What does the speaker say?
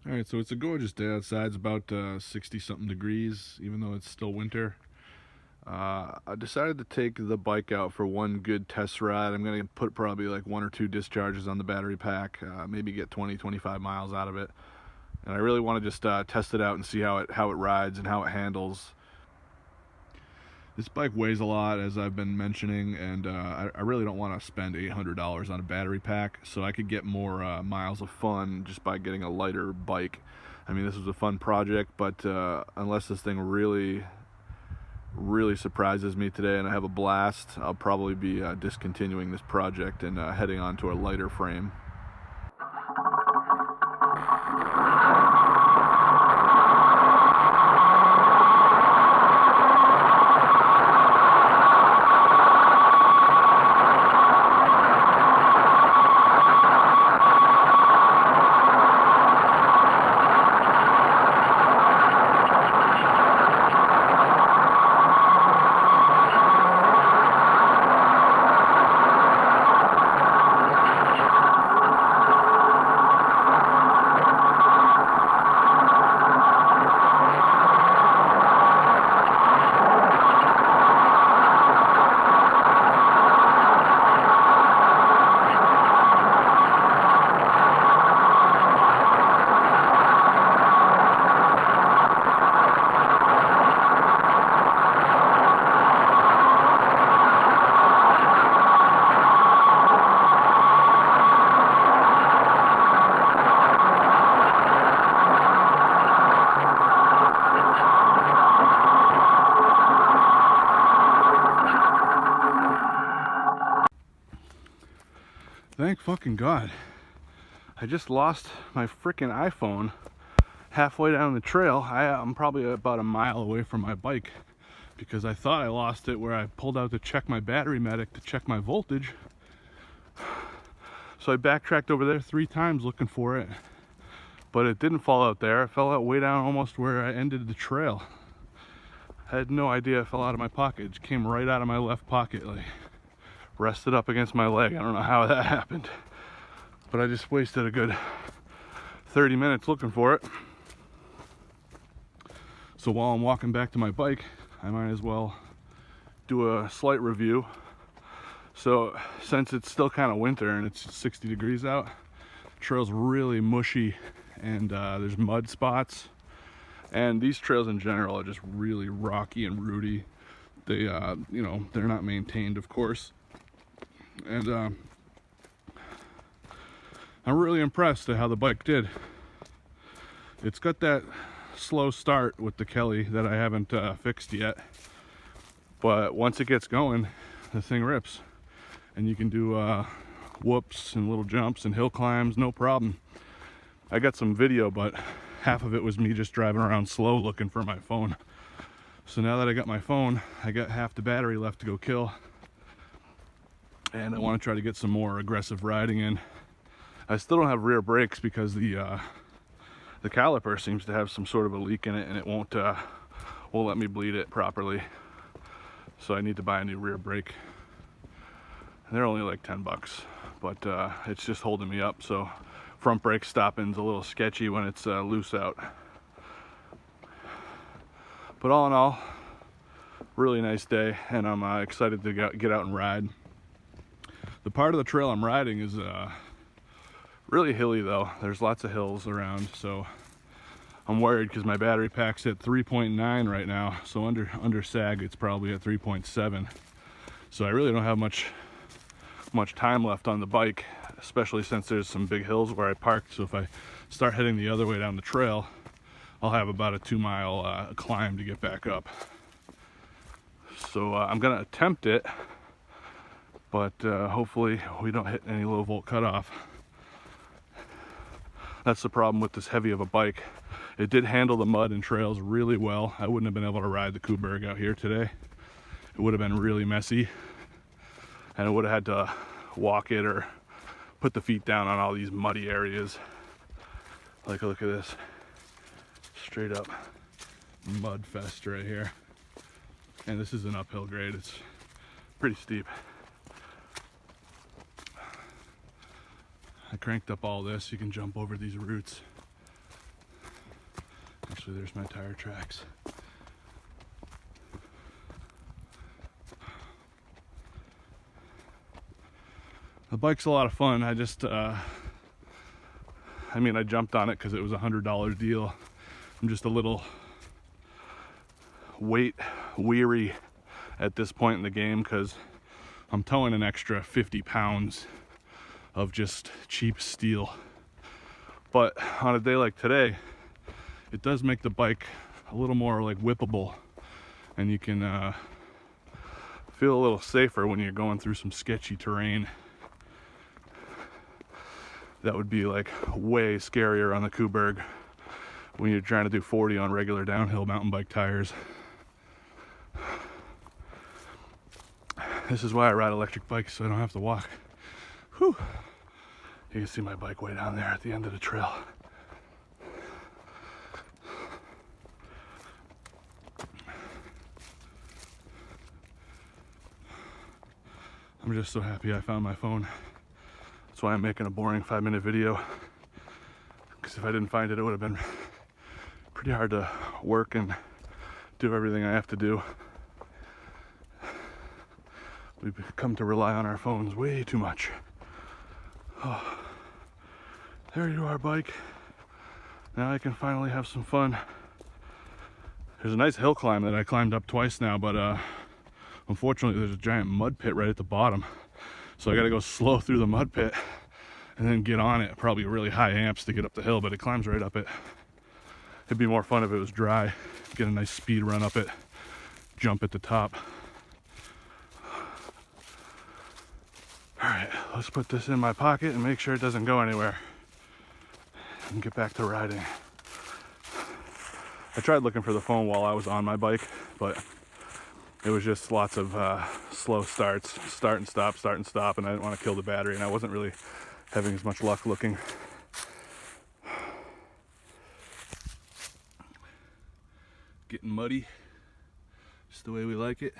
All right, so it's a gorgeous day outside. It's about 60 something degrees, even though it's still winter. I decided to take the bike out for one good test ride. I'm going to put probably like 1 or 2 discharges on the battery pack, maybe get 20-25 miles out of it. And I really want to just test it out and see how it rides and how it handles. This bike weighs a lot, as I've been mentioning, and I really don't want to spend $800 on a battery pack, so I could get more miles of fun just by getting a lighter bike. I mean, this was a fun project, but unless this thing really surprises me today and I have a blast, I'll probably be discontinuing this project and heading on to a lighter frame. Thank fucking God. I just lost my freaking iPhone halfway down the trail. I'm probably about a mile away from my bike because I thought I lost it where I pulled out to check my battery medic to check my voltage. So I backtracked over there 3 times looking for it, but it didn't fall out there. It fell out way down almost where I ended the trail. I had no idea it fell out of my pocket. It just came right out of my left pocket, like rested up against my leg. I don't know how that happened, but I just wasted a good 30 minutes looking for it. So while I'm walking back to my bike, I might as well do a slight review. So since it's still kind of winter and it's 60 degrees out, the trail's really mushy and there's mud spots. And these trails in general are just really rocky and rooty. They, you know, they're not maintained, of course. And I'm really impressed at how the bike did. It's got that slow start with the Kelly that I haven't fixed yet, but once it gets going, the thing rips, and you can do whoops and little jumps and hill climbs, no problem. I got some video, but half of it was me just driving around slow looking for my phone. So now that I got my phone, I got half the battery left to go kill. And I want to try to get some more aggressive riding in. I still don't have rear brakes because the caliper seems to have some sort of a leak in it, and it won't let me bleed it properly. So I need to buy a new rear brake. They're only like 10 bucks, but it's just holding me up. So front brake stopping's a little sketchy when it's loose out. But all in all, really nice day, and I'm excited to get out and ride. The part of the trail I'm riding is really hilly though. There's lots of hills around, so I'm worried because my battery pack's at 3.9 right now. So under sag, it's probably at 3.7. So I really don't have much time left on the bike, especially since there's some big hills where I parked. So if I start heading the other way down the trail, I'll have about a 2-mile climb to get back up. So I'm gonna attempt it, but hopefully we don't hit any low volt cutoff. That's the problem with this heavy of a bike. It did handle the mud and trails really well. I wouldn't have been able to ride the Kuberg out here today. It would have been really messy, and I would have had to walk it or put the feet down on all these muddy areas. Like, look at this, straight up mud fest right here. And this is an uphill grade. It's pretty steep. I cranked up all this. You can jump over these roots. Actually, there's my tire tracks. The bike's a lot of fun. I just, I jumped on it because it was a $100 deal. I'm just a little weight weary at this point in the game because I'm towing an extra 50 pounds of just cheap steel. But on a day like today, it does make the bike a little more like whippable, and you can feel a little safer when you're going through some sketchy terrain. That would be like way scarier on the Kuberg when you're trying to do 40 on regular downhill mountain bike tires. This is why I ride electric bikes, so I don't have to walk. Whew. You can see my bike way down there at the end of the trail. I'm just so happy I found my phone. That's why I'm making a boring 5-minute video. Because if I didn't find it, it would have been pretty hard to work and do everything I have to do. We've come to rely on our phones way too much. Oh, there you are, bike. Now I can finally have some fun. There's a nice hill climb that I climbed up twice now, but unfortunately there's a giant mud pit right at the bottom. So I gotta go slow through the mud pit and then get on it. Probably really high amps to get up the hill, but it climbs right up it. It'd be more fun if it was dry. Get a nice speed run up it, jump at the top. All right, let's put this in my pocket and make sure it doesn't go anywhere. And get back to riding. I tried looking for the phone while I was on my bike, but it was just lots of slow starts, start and stop, and I didn't want to kill the battery, and I wasn't really having as much luck looking. Getting muddy, just the way we like it.